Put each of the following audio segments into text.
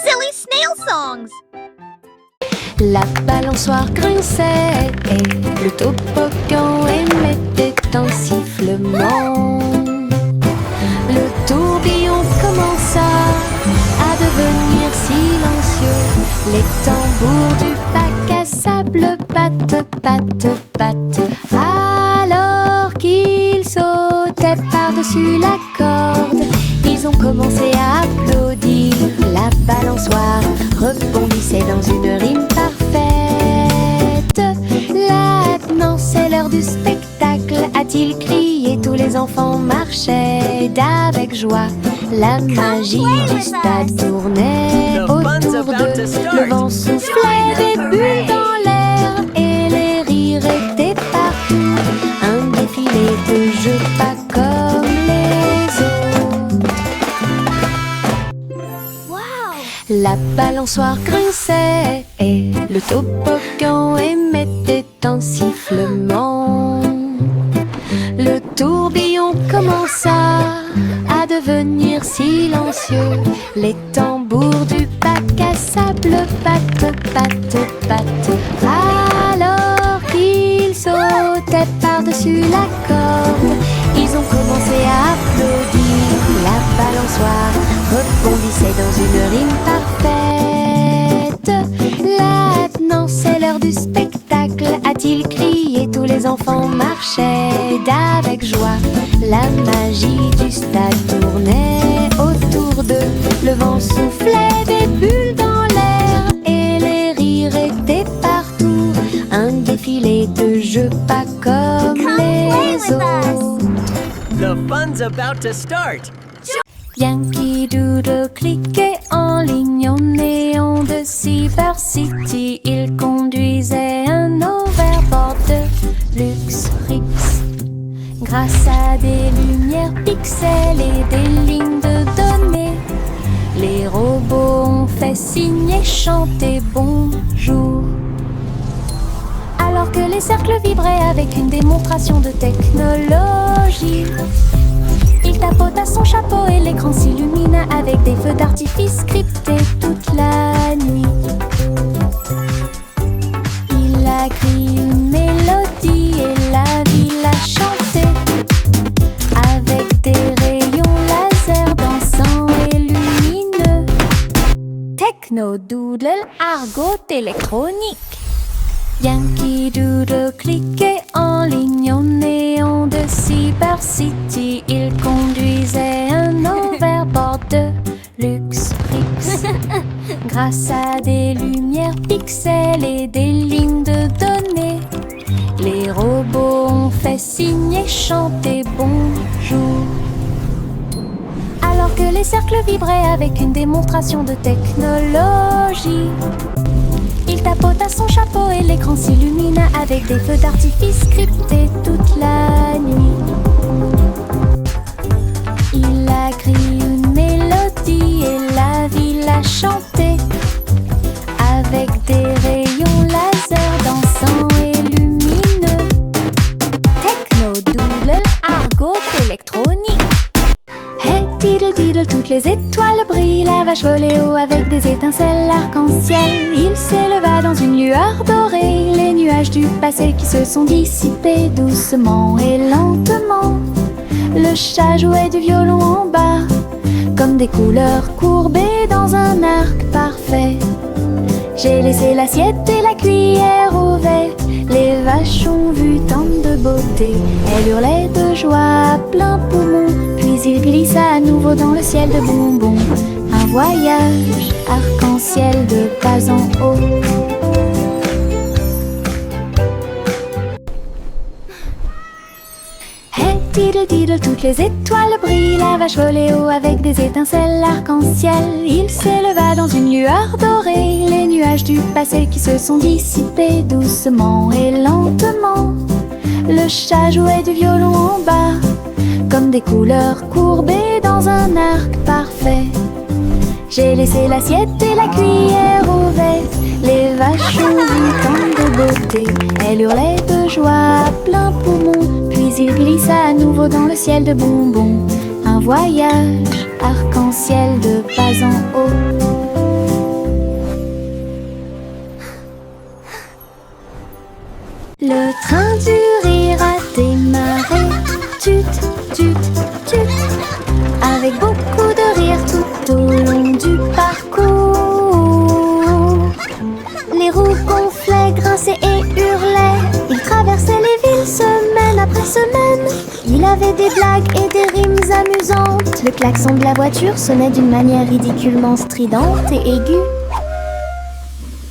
Silly snail songs. La balançoire grinçait et le toboggan émettait un sifflement. Le tourbillon commença à devenir silencieux. Les tambours du bac à sable battent, battent, battent. Alors qu'ils sautaient par-dessus la corde, ils ont commencé à applaudir. La balançoire rebondissait dans une rime parfaite. Maintenant c'est l'heure du spectacle, a-t-il crié. Tous les enfants marchaient avec joie. La magie du stade tournait autour d'eux. Le vent soufflait des bulles dans l'air et les rires étaient partout. Un défilé de jeux pas comme les autres. La balançoire grinçait et le toboggan émettait un sifflement. Le tourbillon commença à devenir silencieux. Les tambours du bac à sable battent, battent, battent. Alors qu'ils sautaient par-dessus la corde, ils ont commencé à applaudir. La balançoire rebondissait dans une rime parfaite. Maintenant c'est l'heure du spectacle, a-t-il crié. Tous les enfants marchaient avec joie. La magie du stade tournait autour d'eux. Le vent soufflait des bulles dans l'air et les rires étaient partout. Un défilé de jeux pas comme les autres. The fun's about to start! Yankee Doodle cliquait en ligne au néon de Cyber City. Il conduisait un overboard de luxe Rix. Grâce à des lumières pixels et des lignes de données, les robots ont fait signer, chanter bonjour. Alors que les cercles vibraient avec une démonstration de technologie, il tapota son chapeau et l'écran s'illumina avec des feux d'artifice scriptés toute la nuit. Il a crié une mélodie et la ville a chanté avec des rayons laser dansants et lumineux. Techno Doodle, argot électronique. Yankee Doodle cliquait en ligne au néon de Cyber City. Il conduisait un overboard de luxe Rix. Grâce à des lumières pixels et des lignes de données, les robots ont fait signer, chanter bonjour. Alors que les cercles vibraient avec une démonstration de technologie, il tapota son chapeau et l'écran s'illumina avec des feux d'artifice scriptés toute la nuit. Il a crié une mélodie et la ville a chanté avec des rayons laser dansants et lumineux. Techno Doodle, argot électronique. Hey diddle diddle, toutes les étoiles brillent. La vache volait haut avec des étincelles arc-en-ciel. Il s'éleva dans une lueur dorée. Les nuages du passé qui se sont dissipés doucement et lentement. Le chat jouait du violon en bas, comme des couleurs courbées dans un arc parfait. J'ai laissé l'assiette et la cuillère au verre. Les vaches ont vu tant de beauté. Elles hurlaient de joie à plein poumon. Puis il glissa à nouveau dans le ciel de bonbons. Un voyage arc-en-ciel de bas en haut. Hey diddle diddle, toutes les étoiles brillent. La vache volait haut avec des étincelles arc-en-ciel. Il s'éleva dans une lueur dorée. Les nuages du passé qui se sont dissipés doucement et lentement. Le chat jouait du violon en bas, comme des couleurs courbées dans un arc parfait. J'ai laissé l'assiette et la cuillère au verre. Les vaches ont vu tant de beauté. Elles hurlaient de joie à plein poumon. Puis il glissa à nouveau dans le ciel de bonbons. Un voyage arc-en-ciel de bas en haut. avait des blagues et des rimes amusantes. Le klaxon de la voiture sonnait d'une manière ridiculement stridente et aiguë.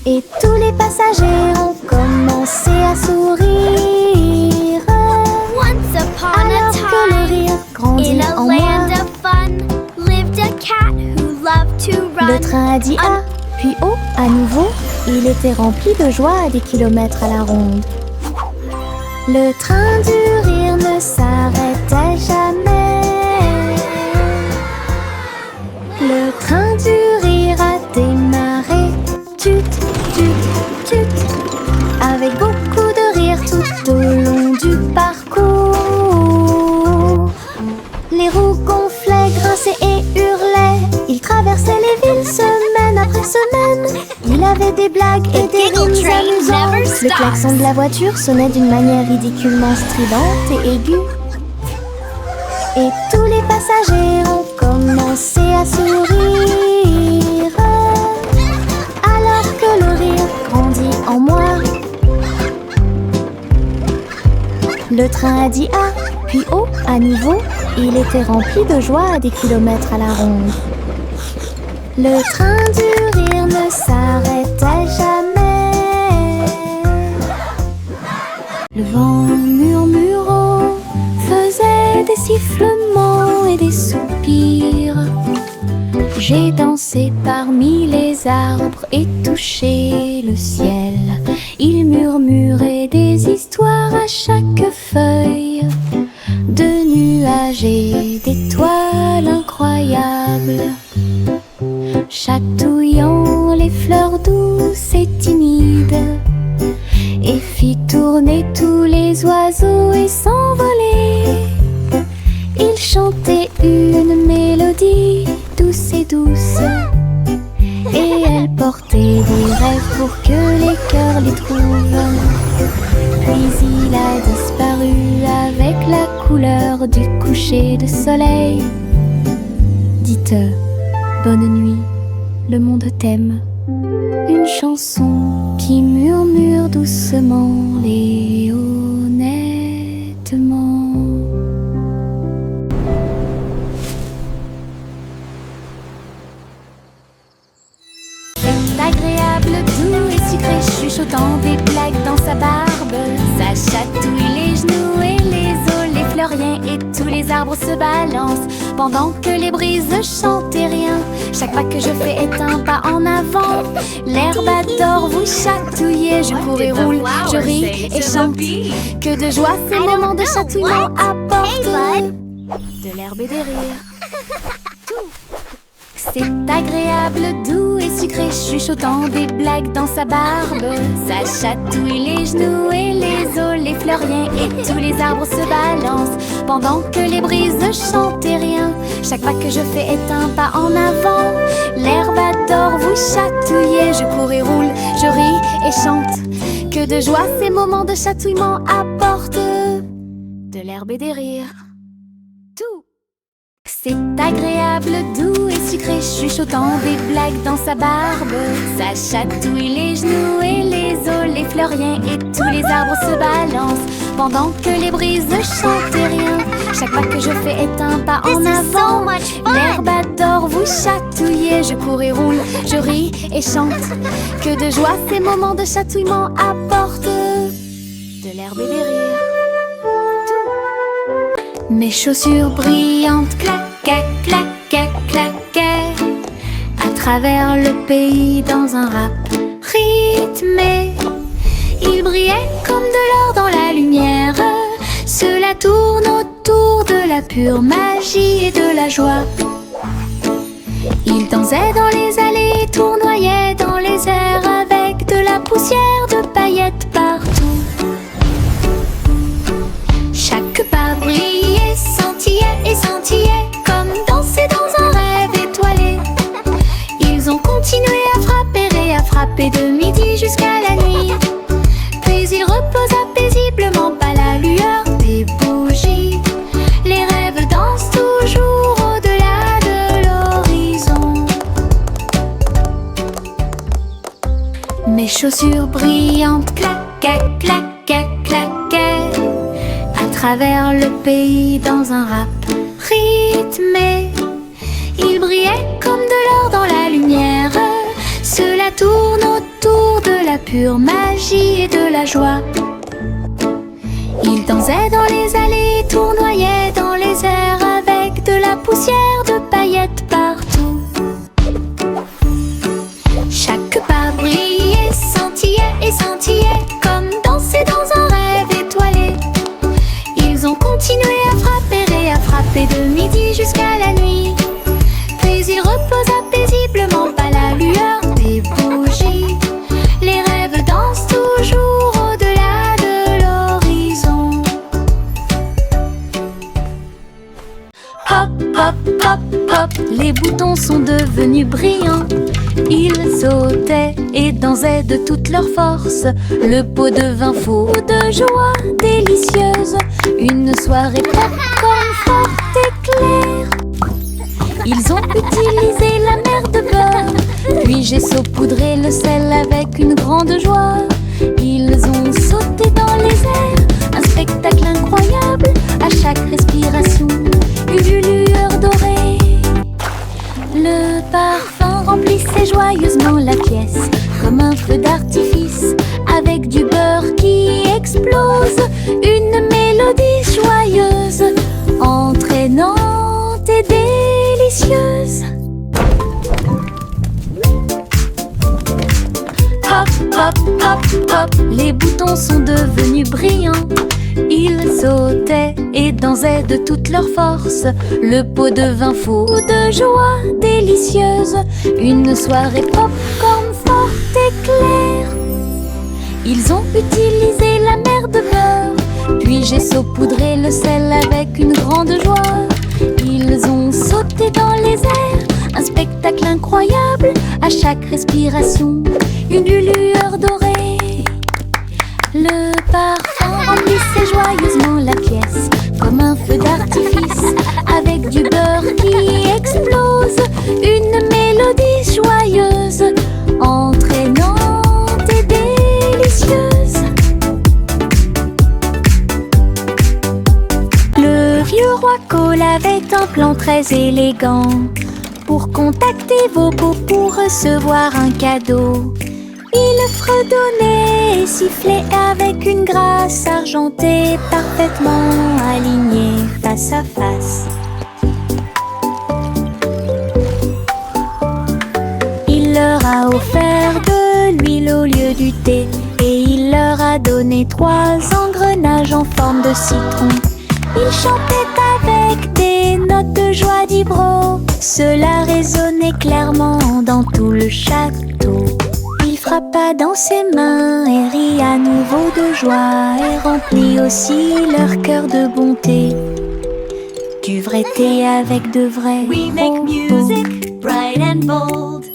Et tous les passagers ont commencé à sourire. Once upon a Alors que le rire time, grandit in a en land moi, of fun, lived a cat who loved to le run. train a dit A, puis O à nouveau. Il était rempli de joie à des kilomètres à la ronde. Le train du rire ne s'arrêtait jamais. Le train du rire a démarré. Tut, tut, tut. Avec beaucoup de rire tout au long du parcours. Les roues gonflaient, grinçaient et hurlaient. Il traversait les villes semaine après semaine. Il avait des blagues et The des giggle rimes train never amusantes. Le stops. klaxon de la voiture sonnait d'une manière ridiculement stridente et aiguë. Et tous les passagers ont commencé à sourire. Alors que le rire grandit en moi, le train a dit A, puis O à nouveau. Il était rempli de joie à des kilomètres à la ronde. Le train du rire ne s'arrêtait jamais. Le vent murmurant faisait des sifflements et des soupirs. J'ai dansé parmi les arbres et touché le ciel. Il murmurait des histoires à chaque feuille, de nuages et d'étoiles incroyables, chatouillant les fleurs douces et timides, et fit tourner tous les oiseaux et s'envoler. Il chantait une mélodie douce et douce, et elle portait des rêves pour que les cœurs les trouvent. Puis il a disparu avec la couleur du coucher de soleil. Dites bonne nuit, le monde t'aime. Une chanson qui murmure doucement et honnêtement. C'est agréable, doux et sucré, chuchotant des blagues dans sa barbe. Ça chatouille les genoux et les os, les fleuriens et tous les arbres se balancent pendant que les brises chantent et rien. Chaque pas que je fais est un pas en avant. L'herbe adore vous chatouiller. Je cours et roule, je ris et chante. Que de joie ces moments de chatouillement apportent de l'herbe et des rires. C'est agréable, doux et sucré, chuchotant des blagues dans sa barbe. Ça chatouille les genoux et les os, les fleuriens et tous les arbres se balancent pendant que les brises chantent et rien. Chaque pas que je fais est un pas en avant. L'herbe adore vous chatouiller. Je cours et roule, je ris et chante. Que de joie ces moments de chatouillement apportent de l'herbe et des rires. Tout. C'est agréable, doux et sucré, chuchotant des blagues dans sa barbe. Ça chatouille les genoux et les os, les fleuriens et tous les arbres se balancent pendant que les brises chantent et rien. Chaque pas que je fais est un pas en avant. L'herbe adore vous chatouiller. Je cours et roule, je ris et chante. Que de joie ces moments de chatouillement apportent de l'herbe et des rires. Mes chaussures brillantes claquaient, claquaient, claquaient à travers le pays dans un rap rythmé. Ils brillaient comme de l'or dans la lumière. Cela tourne autour de la pure magie et de la joie. Ils dansaient dans les allées, tournoyaient dans les airs avec de la poussière de paillettes partout. Chaque pas brillait, scintillait et scintillait comme danser dans un rêve étoilé. Ils ont continué à frapper et à frapper de midi jusqu'à la nuit. Puis ils reposaient paisiblement pas la lueur des bougies. Les rêves dansent toujours au-delà de l'horizon. Mes chaussures brillantes claquaient, claquaient, claquaient à travers le pays dans un rap rythmé. Il brillait comme de l'or dans la lumière. Cela tourne autour de la pure magie et de la joie. Il dansait dans les allées, tournoyait dans les airs avec de la poussière de paillettes partout. Chaque pas brillait, scintillait et scintillait comme danser dans un rêve étoilé. Ils ont continué à frapper et à frapper de midi jusqu'à la nuit. Puis il reposa paisiblement à la lueur des bougies. Les rêves dansent toujours au-delà de l'horizon. Hop, hop, hop, hop, les boutons sont devenus brillants. Ils sautaient et dansaient de toute leur force. Le pot devint fou de joie délicieuse. Une soirée popcorn forte et claire. Ils ont utilisé la mer de beurre, puis j'ai saupoudré le sel avec une grande joie. Ils ont sauté dans les airs, un spectacle incroyable. À chaque respiration, une lueur dorée. Le parfum remplissait joyeusement la pièce, comme un feu d'artifice, avec du beurre qui explose. Une mélodie joyeuse, entraînante et délicieuse. Hop, hop, hop, hop, les boutons sont devenus brillants. Ils sautaient et dansaient de toute leur force. Le pot devint fou de joie délicieuse. Une soirée popcorn forte et claire. Ils ont utilisé la mer de beurre, puis j'ai saupoudré le sel avec une grande joie. Ils ont sauté dans les airs, un spectacle incroyable. À chaque respiration, une lueur dorée. Le parfum remplissait joyeusement la pièce, comme un feu d'artifice, avec du beurre qui explose. Une mélodie joyeuse, entraînante et délicieuse. Le vieux roi Cole avait un plan très élégant pour contacter vos beaux pour recevoir un cadeau. Il fredonnait et sifflait avec une grâce argentée, parfaitement alignée face à face. Il leur a offert de l'huile au lieu du thé, et il leur a donné 3 engrenages en forme de citron. Il chantait avec des notes de joie d'Ibro. Cela résonnait clairement dans tout le château. Il frappa dans ses mains et rit à nouveau de joie, et remplit aussi leur cœur de bonté. Du vrai thé avec de vrais We make music bright and bold.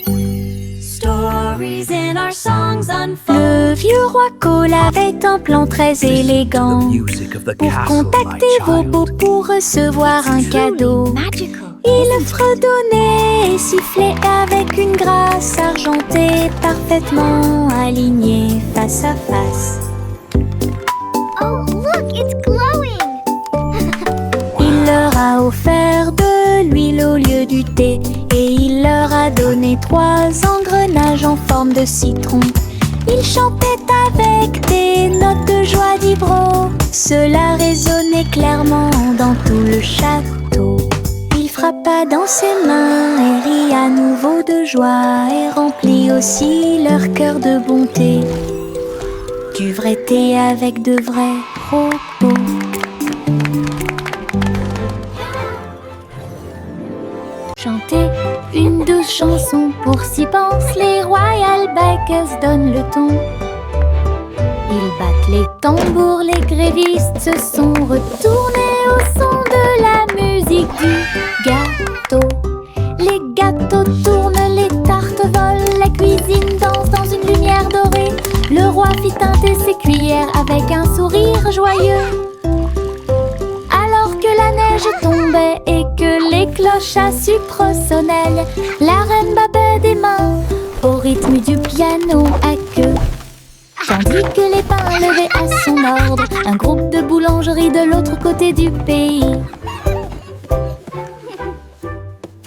Stories in our songs unfold. Le vieux roi Cole avait un plan très élégant pour contacter vos beaux pour recevoir un cadeau. Il fredonnait et sifflait avec une grâce argentée, parfaitement alignée face à face. Oh, look, it's glowing! Il leur a offert de l'huile au lieu du thé, et il leur a donné 3 engrenages en forme de citron. Il chantait avec des notes de joie d'Ibro. Cela résonnait clairement dans tout le château. Il frappa dans ses mains et rit à nouveau de joie, et remplit aussi leur cœur de bonté. Du vrai thé avec de vrais propos. Chanter une douce chanson, pour s'y pensent les Royal Bikers donnent le ton. Ils battent les tambours, les grévistes se sont retournés au son de la musique du gâteau. Les gâteaux tournent, les tartes volent, la cuisine danse dans une lumière dorée. Le roi fit teinter ses cuillères avec un sourire joyeux. Alors que la neige tombait et que les cloches à sucre sonnaient, la reine babait des mains au rythme du piano à queue. Tandis que les pains levaient à son ordre un groupe de boulangeries de l'autre côté du pays.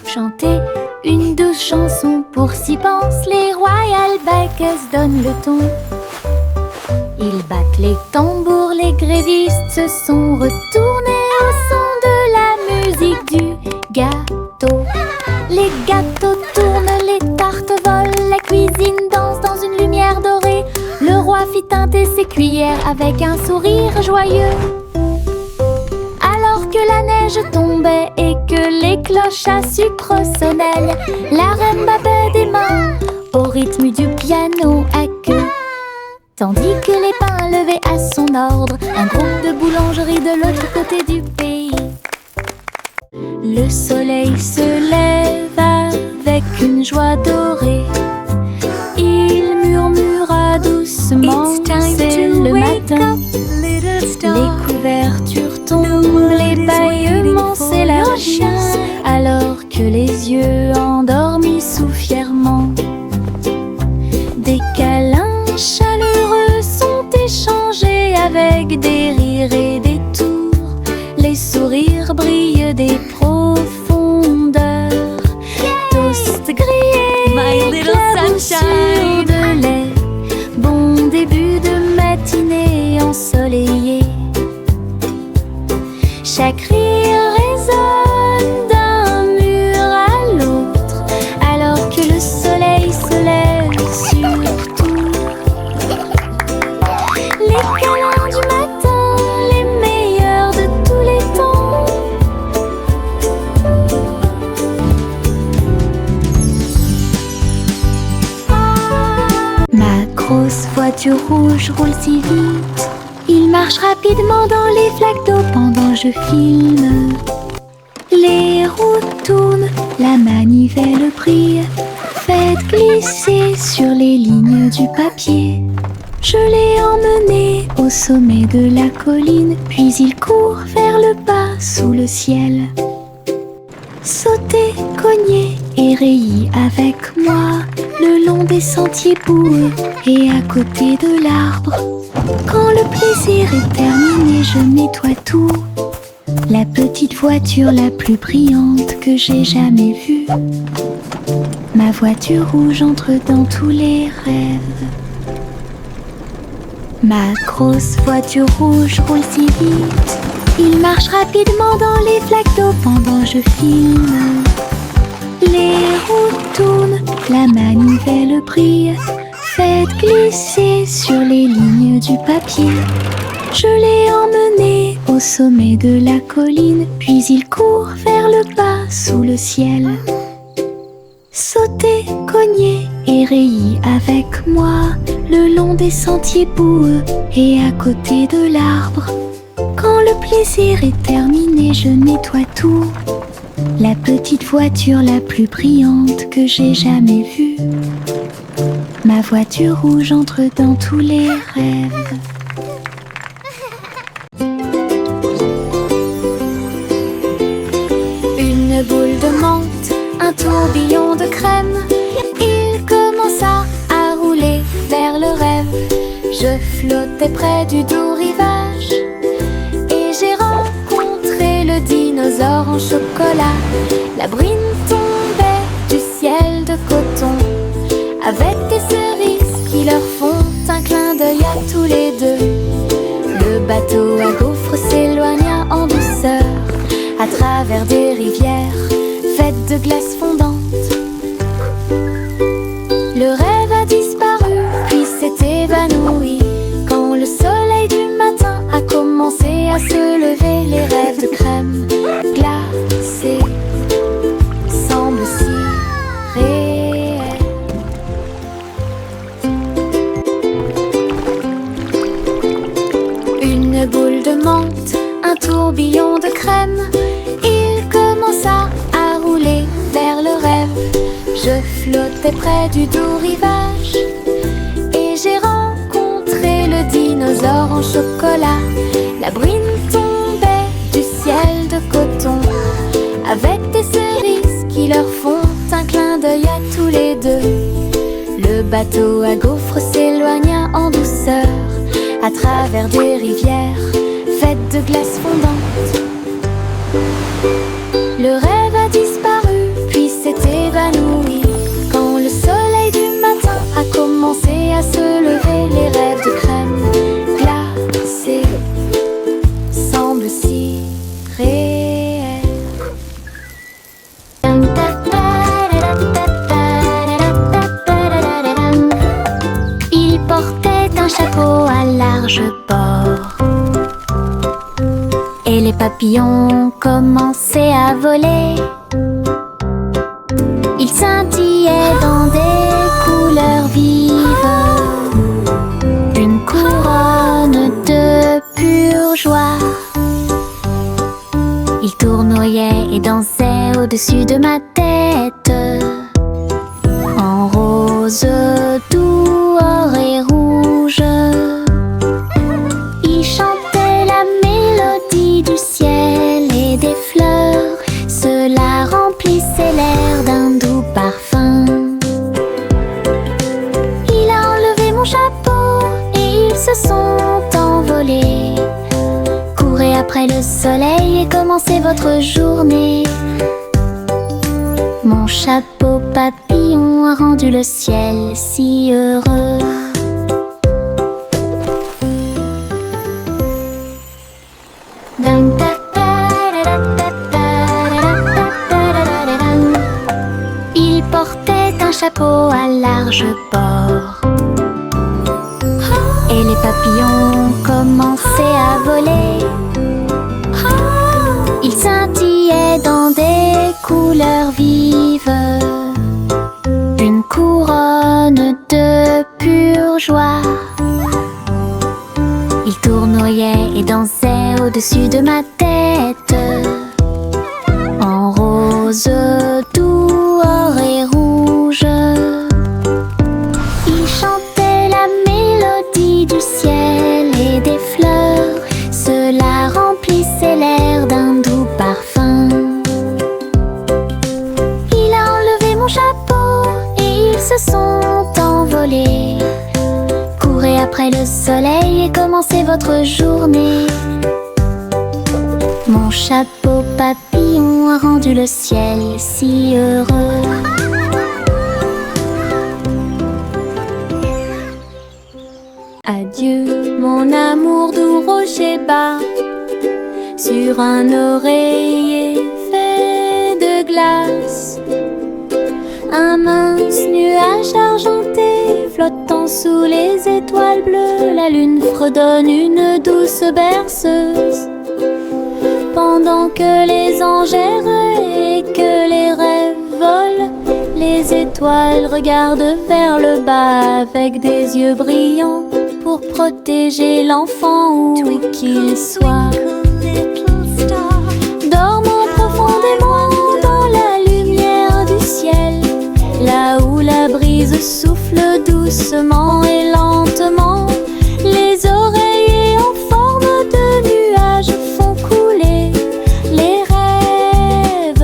Chanter une douce chanson, pour s'y pensent les Royal Bakers donnent le ton. Ils battent les tambours, les grévistes se sont retournés au son de la musique du gâteau. Les gâteaux tournent, les tartes volent, la cuisine danse dans une lumière dorée. Le roi fit teinter ses cuillères avec un sourire joyeux. Alors que la neige tombait et que les cloches à sucre sonnaient, la reine battait des mains au rythme du piano à queue. Tandis que les pains levaient à son ordre un groupe de boulangeries de l'autre côté du pays. Le soleil se lève avec une joie dorée. Il murmura doucement, c'est le matin. Les couvertures tombent, les bâillements s'élargissent, alors que les yeux endormis soufflent fièrement. Des câlins chaleureux sont échangés avec des rires et des tours. Les sourires brillent des profondeurs. Toast grillé, My little sunshine. de lait. Bon début de matinée ensoleillée. Chaque rire résonne d'un mur à l'autre, alors que le soleil se lève sur tout. Les câlins du matin, les meilleurs de tous les temps. Ma grosse voiture rouge roule si vite. Il marche rapidement dans les flaques d'eau pendant que je filme. Les roues tournent, la manivelle brille. Faites glisser sur les lignes du papier. Je l'ai emmené au sommet de la colline, puis il court vers le bas sous le ciel. Sauter, cogner et rayer avec moi le long des sentiers boueux et à côté de l'arbre. Quand le plaisir est terminé, je nettoie tout. La petite voiture la plus brillante que j'ai jamais vue. Ma voiture rouge entre dans tous les rêves. Ma grosse voiture rouge roule si vite. Il marche rapidement dans les flaques d'eau pendant que je filme. Les roues tournent, la manivelle brille. Faites glisser sur les lignes du papier. Je l'ai emmené au sommet de la colline, puis il court vers le bas sous le ciel. Sautez, cognez et rayez avec moi le long des sentiers boueux et à côté de l'arbre. Quand le plaisir est terminé, je nettoie tout. La petite voiture la plus brillante que j'ai jamais vue. Ma voiture rouge entre dans tous les rêves. Une boule de menthe, un tourbillon de crème. Il commença à rouler vers le rêve. Je flottais près du doux rivage et j'ai rencontré le dinosaure en chocolat. La bruine tombait du ciel de coton avec des cerises qui leur font un clin d'œil à tous les deux. Le bateau à gaufres s'éloigna en douceur à travers des rivières faites de glace fondante. Le rêve a disparu puis s'est évanoui quand le soleil du matin a commencé à se lever. Les rêves de crème glacée semblent si réels. Une boule de menthe, un tourbillon de crème. Il commença à rouler vers le rêve. Je flottais près du doux rivage et j'ai rencontré le dinosaure en chocolat. La bruine tombait du ciel de coton avec des cerises qui leur font un clin d'œil à tous les deux. Le bateau à gaufres s'éloigna en douceur à travers des rivières faites de glace fondante. Le rêve a disparu puis s'est évanoui quand le soleil du matin a commencé à se lever. Les rêves de crème glacée semblent si réels. Il portait un chapeau à large bord et les papillons commençaient à voler. Ils scintillaient dans des couleurs vives, une couronne de pure joie. Ils tournoyaient et dansaient au-dessus de ma tête, en rose, doux, or et rouge. Ils chantaient la mélodie du ciel et des fleurs. Cela remplissait l'air d'un doux parfum. Il a enlevé mon chapeau et ils se sont envolés. Courez après le soleil et commencez votre journée. Mon chapeau papillon a rendu le ciel si heureux. Il portait un chapeau à large bord et les papillons commençaient à voler. Ils scintillaient dans des couleurs vives, une couronne de pure joie. Ils tournoyaient et dansaient au-dessus de ma tête, en rose, doux, or et rouge. Ils chantaient la mélodie du ciel et des fleurs. Cela remplissait l'air d'un doux parfum. Il a enlevé mon chapeau et ils se sont envolés. Courez après le soleil et commencez votre journée. Mon chapeau papillon a rendu le ciel si heureux. Adieu mon amour doux rocher bas, sur un oreiller fait de glace. Un mince nuage argenté flottant sous les étoiles bleues. La lune fredonne une douce berceuse, pendant que les anges errent et que les rêves volent. Les étoiles regardent vers le bas avec des yeux brillants pour protéger l'enfant où qu'il soit. Dormant profondément dans la lumière du ciel, là où la brise souffle doucement et lentement. Les oreillers en forme de nuages font couler les rêves.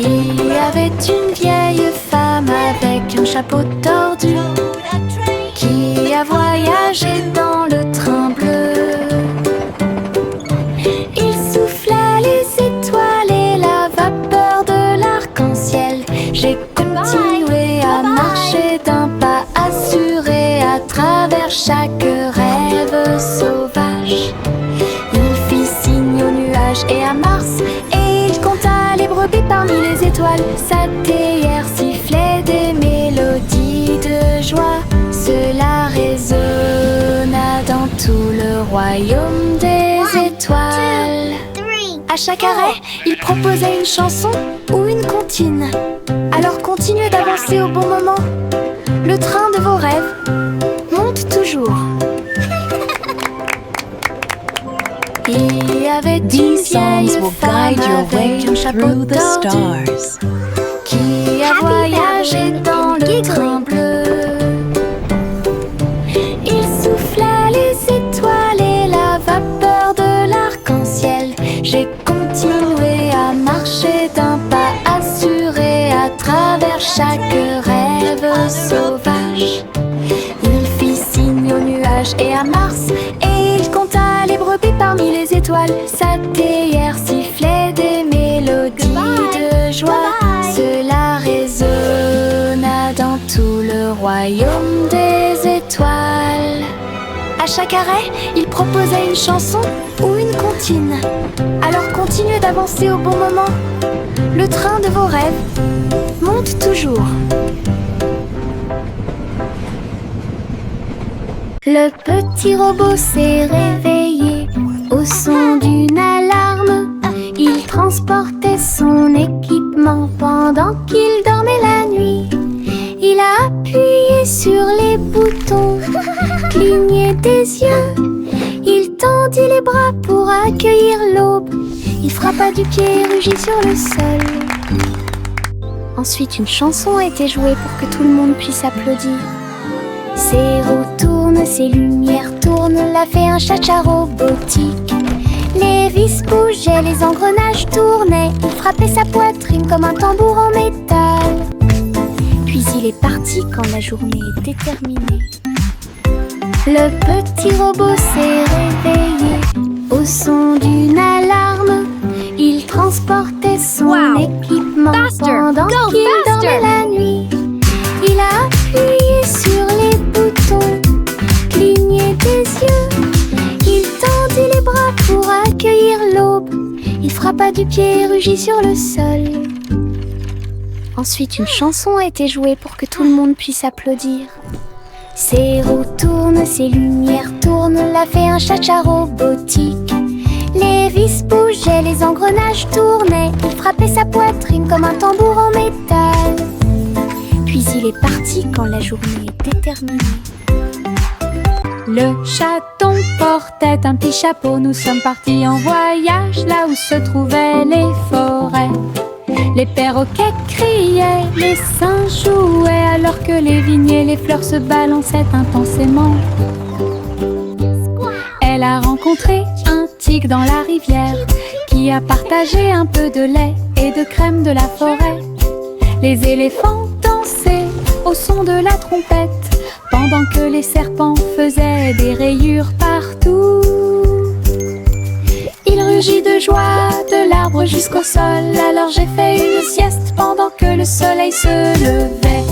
Il y avait une vieille femme avec un chapeau tordu qui a voyagé dans le train bleu. Il souffla les étoiles et la vapeur de l'arc-en-ciel. J'ai continué à marcher d'un pas assuré à travers chaque rêve sauvage. Il fit signe aux nuages et à Mars, et il compta les brebis parmi les étoiles. Sa théière sifflait des mélodies de joie. Cela résonna dans tout le royaume des étoiles. À chaque arrêt, il proposait une chanson ou une comptine. Alors continuez d'avancer au bon moment. Le train de vos rêves monte toujours. Il y avait une These songs vieille will femme guide your way avec un chapeau through the tordu stars. qui a voyagé dans le train bleu. Il souffla les étoiles et la vapeur de l'arc-en-ciel. J'ai continué à marcher d'un pas assuré à travers chaque rêve sauvage. Il fit signe aux nuages et à Mars, et il compta les brebis parmi les étoiles. Sa théière sifflait des mélodies de joie. Cela résonna dans tout le royaume des étoiles. À chaque arrêt, il proposait une chanson ou une comptine. Alors continuez d'avancer au bon moment. Le train de vos rêves monte toujours. Le petit robot s'est réveillé au son d'une alarme. Il transportait son équipement pendant qu'il dormait la nuit. Il a appuyé sur les boutons, cligné des yeux. Il tendit les bras pour accueillir l'aube. Il frappa du pied et rugit sur le sol. Ensuite, une chanson a été jouée pour que tout le monde puisse applaudir. Ses roues tournent, ses lumières tournent, l'a fait un cha-cha robotique. Les vis bougeaient, les engrenages tournaient. Il frappait sa poitrine comme un tambour en métal. Puis il est parti quand la journée était terminée. Le petit robot s'est réveillé au son d'une alarme. Il transportait son équipement pendant qu'il dormait la nuit. Il a appuyé sur les boutons, cligné des yeux. Il tendit les bras pour accueillir l'aube. Il frappa du pied et rugit sur le sol. Ensuite, une chanson a été jouée pour que tout le monde puisse applaudir. Ses roues tournent, ses lumières tournent, l'a fait un cha-cha robotique. Les vis bougeaient, les engrenages tournaient. Il frappait sa poitrine comme un tambour en métal. Puis il est parti quand la journée était terminée. Le chaton portait un petit chapeau. Nous sommes partis en voyage là où se trouvaient les forêts. Les perroquets criaient, les singes jouaient, alors que les vignes et les fleurs se balançaient intensément. Elle a rencontré un tigre dans la rivière qui a partagé un peu de lait et de crème de la forêt. Les éléphants dansaient au son de la trompette pendant que les serpents faisaient des rayures partout. Il rugit de joie de l'arbre jusqu'au sol. Alors j'ai fait une sieste pendant que le soleil se levait.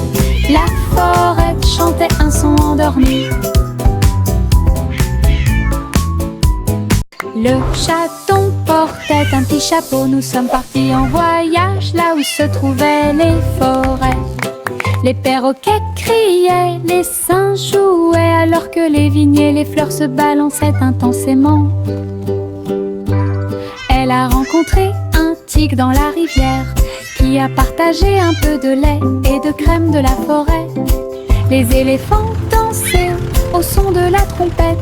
La forêt chantait un son endormi. Le chaton portait un petit chapeau. Nous sommes partis en voyage là où se trouvaient les forêts. Les perroquets criaient, les singes jouaient, alors que les vignes et les fleurs se balançaient intensément. Elle a rencontré un tigre dans la rivière qui a partagé un peu de lait et de crème de la forêt. Les éléphants dansaient au son de la trompette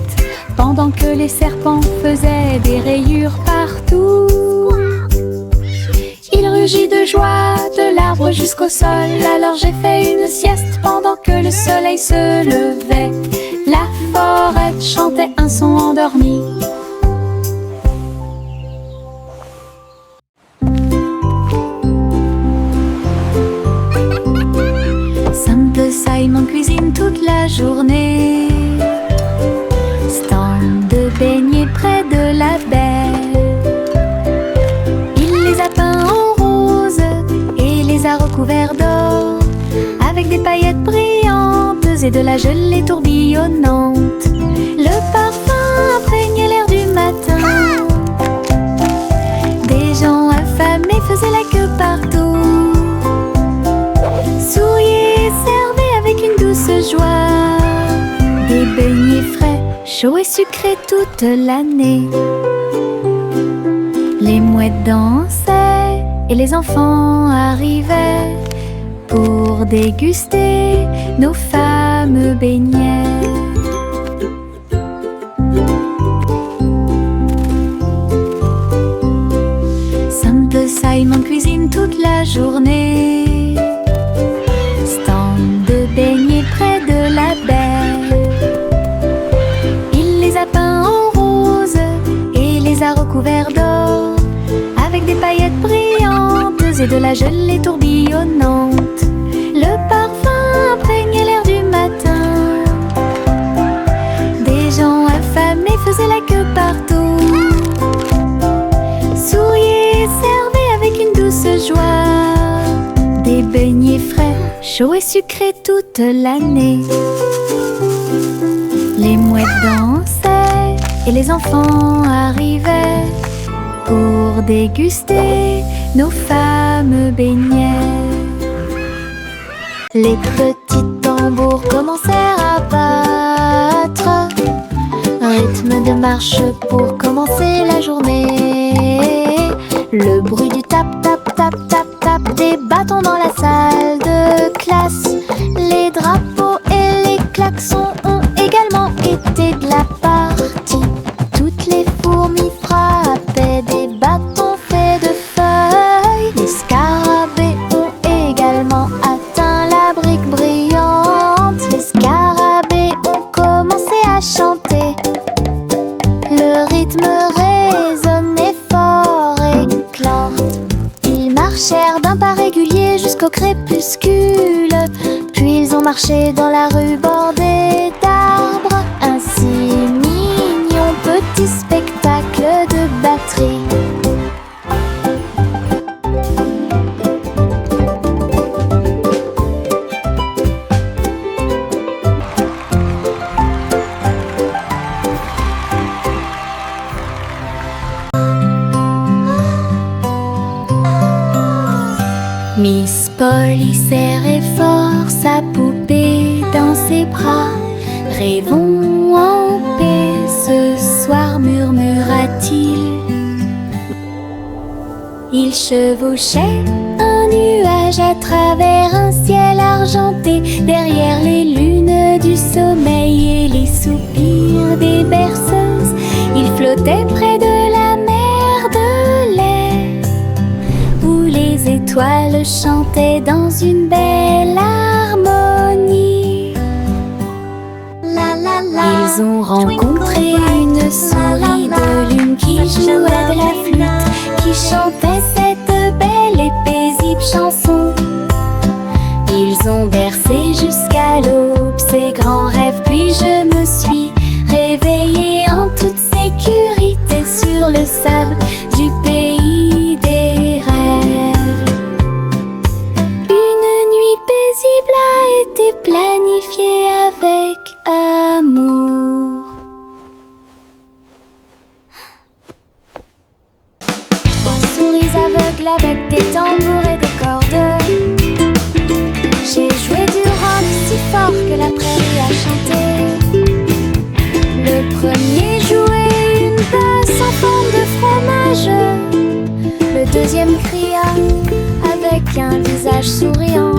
pendant que les serpents faisaient des rayures partout. Il rugit de joie de l'arbre jusqu'au sol. Alors j'ai fait une sieste pendant que le soleil se levait. La forêt chantait un son endormi. Simple Simon cuisine toute la journée. Stand de beignets près de la baie. Il les a peints en rose et les a recouverts d'or, avec des paillettes brillantes et de la gelée tourbillonnante. Le parfum imprégnait l'air du matin. Des gens affamés faisaient la queue partout. Souriez et servez avec une douce joie des beignets frais, chauds et sucrés toute l'année. Les mouettes dansaient et les enfants arrivaient pour déguster nos fameux beignets. et de la gelée tourbillonnante. Le parfum imprégnait l'air du matin. Des gens affamés faisaient la queue partout. Souriaient et servaient avec une douce joie des beignets frais, chauds et sucrés toute l'année. Les mouettes dansaient et les enfants arrivaient pour déguster nos fameux beignets. Les petits tambours commencèrent à battre, rythme de marche pour commencer la journée. Le bruit du tap tap tap tap tap des bâtons dans la salle de classe. Les drapeaux et les klaxons ont également été de la partie. Toutes les fourmis frappaient des bâtons faits de feuilles. Les scarabées ont également atteint la brique brillante. Les scarabées ont commencé à chanter. Le rythme résonnait fort et clan. Ils marchèrent d'un pas régulier jusqu'au crépuscule. Puis ils ont marché dans la rue bordée d'arbres. Un si mignon petit spectacle de batterie. Miss Polly serrait fort sa poupée dans ses bras. Rêvons en paix ce soir, murmura-t-il. Il chevauchait un nuage à travers un ciel argenté, derrière les lunes du sommeil et les soupirs des berceuses. Il flottait près de la mer de lait, où les étoiles chantaient dans une belle harmonie. Ils ont rencontré une souris de lune qui jouait de la flûte, qui chantait cette belle et paisible chanson. Ils ont bercé jusqu'à l'aube ces grands rêves, puis je me suis réveillée en toute sécurité sur le sable du pays des rêves. Une nuit paisible a été planifiée avec amour. Trois souris aveugles avec des tambours et des cordes. J'ai joué du rock si fort que la prairie a chanté. Le premier jouait une basse en forme de fromage. Le deuxième cria avec un visage souriant.